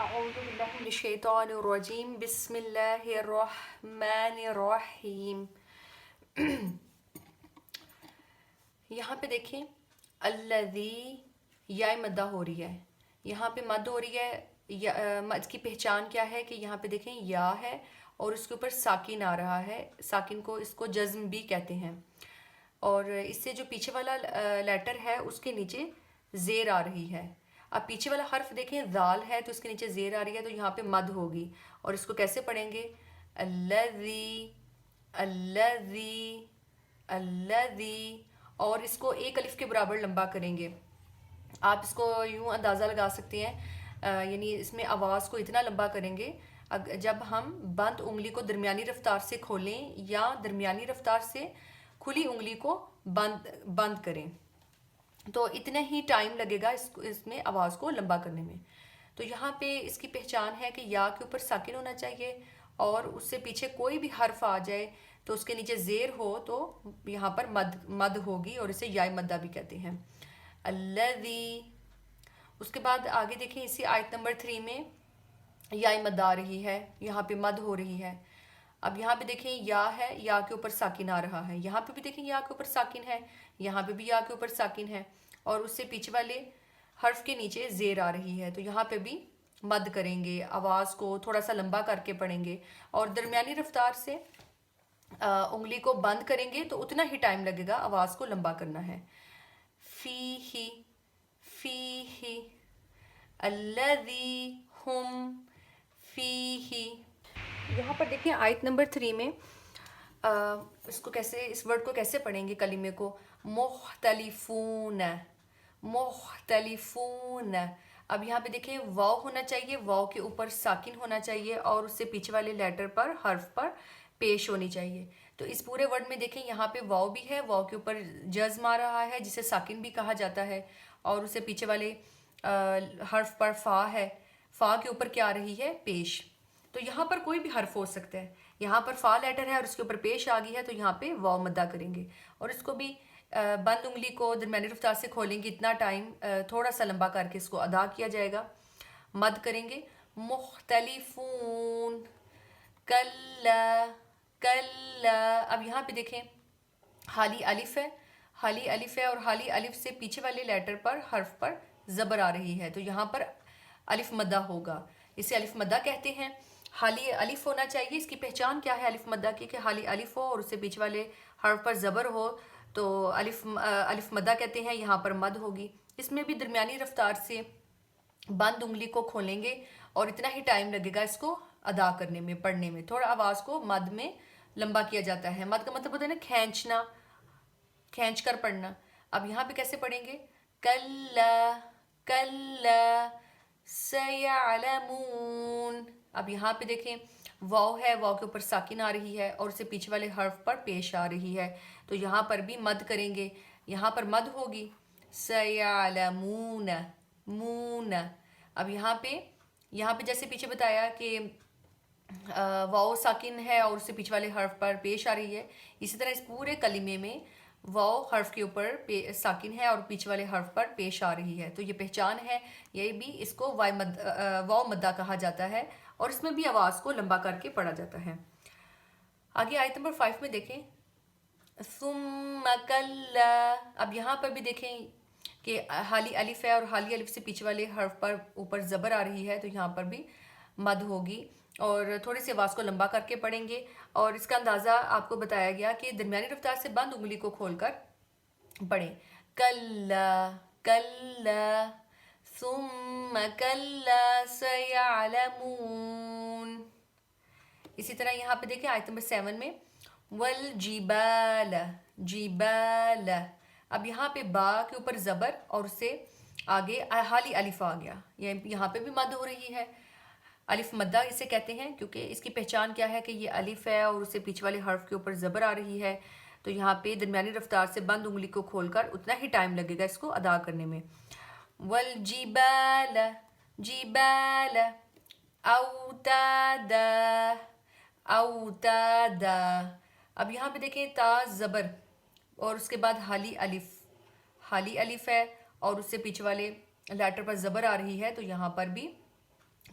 أعوذ بالله من الشيطان الرجيم بسم الله الرحمن الرحیم. یہاں پہ دیکھیں الذی یا مدہ ہو رہی ہے، یہاں پہ مد ہو رہی ہے. مد کی پہچان کیا ہے کہ یہاں پہ دیکھیں یا ہے اور اس کے اوپر ساکن آ رہا ہے. ساکن کو اس کو جزم بھی کہتے ہیں، اور اس سے جو پیچھے والا لیٹر ہے اس کے نیچے زیر آ رہی ہے. اب پیچھے والا حرف دیکھیں ذال ہے تو اس کے نیچے زیر آ رہی ہے، تو یہاں پہ مد ہوگی. اور اس کو کیسے پڑھیں گے؟ الذی الذی الذی، اور اس کو ایک الف کے برابر لمبا کریں گے. آپ اس کو یوں اندازہ لگا سکتے ہیں، یعنی اس میں آواز کو اتنا لمبا کریں گے جب ہم بند انگلی کو درمیانی رفتار سے کھولیں یا درمیانی رفتار سے کھلی انگلی کو بند کریں، تو اتنا ہی ٹائم لگے گا اس میں آواز کو لمبا کرنے میں. تو یہاں پہ اس کی پہچان ہے کہ یا کے اوپر ساکن ہونا چاہیے، اور اس سے پیچھے کوئی بھی حرف آ جائے تو اس کے نیچے زیر ہو تو یہاں پر مد ہوگی، اور اسے یا مدہ بھی کہتے ہیں. الذی. اس کے بعد آگے دیکھیں اسی آیت نمبر 3 میں یا مد آ رہی ہے، یہاں پہ مد ہو رہی ہے. اب یہاں پہ دیکھیں یا ہے، یا کے اوپر ساکن آ رہا ہے. یہاں پہ بھی دیکھیں یا کے اوپر ساکن ہے، یہاں پہ بھی یا کے اوپر ساکن ہے، اور اس سے پیچھے والے حرف کے نیچے زیر آ رہی ہے. تو یہاں پہ بھی مد کریں گے، آواز کو تھوڑا سا لمبا کر کے پڑھیں گے، اور درمیانی رفتار سے انگلی کو بند کریں گے تو اتنا ہی ٹائم لگے گا آواز کو لمبا کرنا ہے. فی ہی فی ہی الذی ہم فی ہی. یہاں پر دیکھیں آیت نمبر 3 میں اس کو کیسے، اس ورڈ کو کیسے پڑھیں گے، کلمے کو مختلفون مختلفون. اب یہاں پہ دیکھیں واو ہونا چاہیے، واو کے اوپر ساکن ہونا چاہیے، اور اس سے پیچھے والے لیٹر پر حرف پر پیش ہونی چاہیے. تو اس پورے ورڈ میں دیکھیں یہاں پہ واو بھی ہے، واو کے اوپر جزم آ رہا ہے جسے ساکن بھی کہا جاتا ہے، اور اس سے پیچھے والے حرف پر فا ہے، فا کے اوپر کیا آ رہی ہے؟ پیش. تو یہاں پر کوئی بھی حرف ہو سکتا ہے. یہاں پر فا لیٹر ہے اور اس کے اوپر پیش آ گئی ہے، تو یہاں پہ واو مدہ کریں گے، اور اس کو بھی بند انگلی کو درمیانی رفتار سے کھولیں گے، اتنا ٹائم تھوڑا سا لمبا کر کے اس کو ادا کیا جائے گا. مد کریں گے مختلفون کلا کلا. اب یہاں پہ دیکھیں حالی الف ہے، حالی الف ہے، اور حالی الف سے پیچھے والے لیٹر پر حرف پر زبر آ رہی ہے، تو یہاں پر الف مدہ ہوگا. اسے الف مدہ کہتے ہیں. حالی الف ہونا چاہیے. اس کی پہچان کیا ہے الف مدہ کی؟ کہ حالی الف ہو اور اس سے پیچھے والے حرف پر زبر ہو تو الف مدہ کہتے ہیں. یہاں پر مد ہوگی. اس میں بھی درمیانی رفتار سے بند انگلی کو کھولیں گے، اور اتنا ہی ٹائم لگے گا اس کو ادا کرنے میں، پڑھنے میں. تھوڑا آواز کو مد میں لمبا کیا جاتا ہے. مد کا مطلب ہوتا ہے نا کھینچنا، کھینچ کر پڑھنا. اب یہاں پہ کیسے پڑھیں گے؟ کلا کلا سیعلمون. اب یہاں پہ دیکھیں واو ہے، واو کے اوپر ساکن آ رہی ہے، اور اس سے پیچھے والے حرف پر پیش آ رہی ہے، تو یہاں پر بھی مد کریں گے. یہاں پر مد ہوگی سیعلمون مون. اب یہاں پہ جیسے پیچھے بتایا کہ واو ساکن ہے اور اس سے پیچھے والے حرف پر پیش آ رہی ہے، اسی طرح اس پورے کلمے میں واو حرف کے اوپر ساکن ہے اور پیچھے والے حرف پر پیش آ رہی ہے. تو یہ پہچان ہے، یہ بھی اس کو واو مدہ کہا جاتا ہے، اور اس میں بھی آواز کو لمبا کر کے پڑھا جاتا ہے. آگے آیت نمبر 5 میں دیکھیں ثم کلا. اب یہاں پر بھی دیکھیں کہ حالی الف ہے، اور حالی الف سے پیچھے والے حرف پر اوپر زبر آ رہی ہے، تو یہاں پر بھی مد ہوگی، اور تھوڑی سی آواز کو لمبا کر کے پڑھیں گے. اور اس کا اندازہ آپ کو بتایا گیا کہ درمیانی رفتار سے بند انگلی کو کھول کر پڑھیں. کلا کلا ثم کلا سیعلمون. اسی طرح یہاں پہ دیکھیں آیت نمبر 7 میں والجبال جبال. اب یہاں پہ با کے اوپر زبر اور اس سے آگے حالی الف آ گیا، یہاں پہ بھی مد ہو رہی ہے. الف مدہ اسے کہتے ہیں کیونکہ اس کی پہچان کیا ہے کہ یہ الف ہے اور اس سے پیچھے والے حرف کے اوپر زبر آ رہی ہے، تو یہاں پہ درمیانی رفتار سے بند انگلی کو کھول کر اتنا ہی ٹائم لگے گا اس کو ادا کرنے میں. والجبال جبال اوتادا اوتادا. اب یہاں پہ دیکھیں تا زبر اور اس کے بعد حالی الف ہے اور اس سے پیچھے والے لیٹر پر زبر آ رہی ہے، تو یہاں پر بھی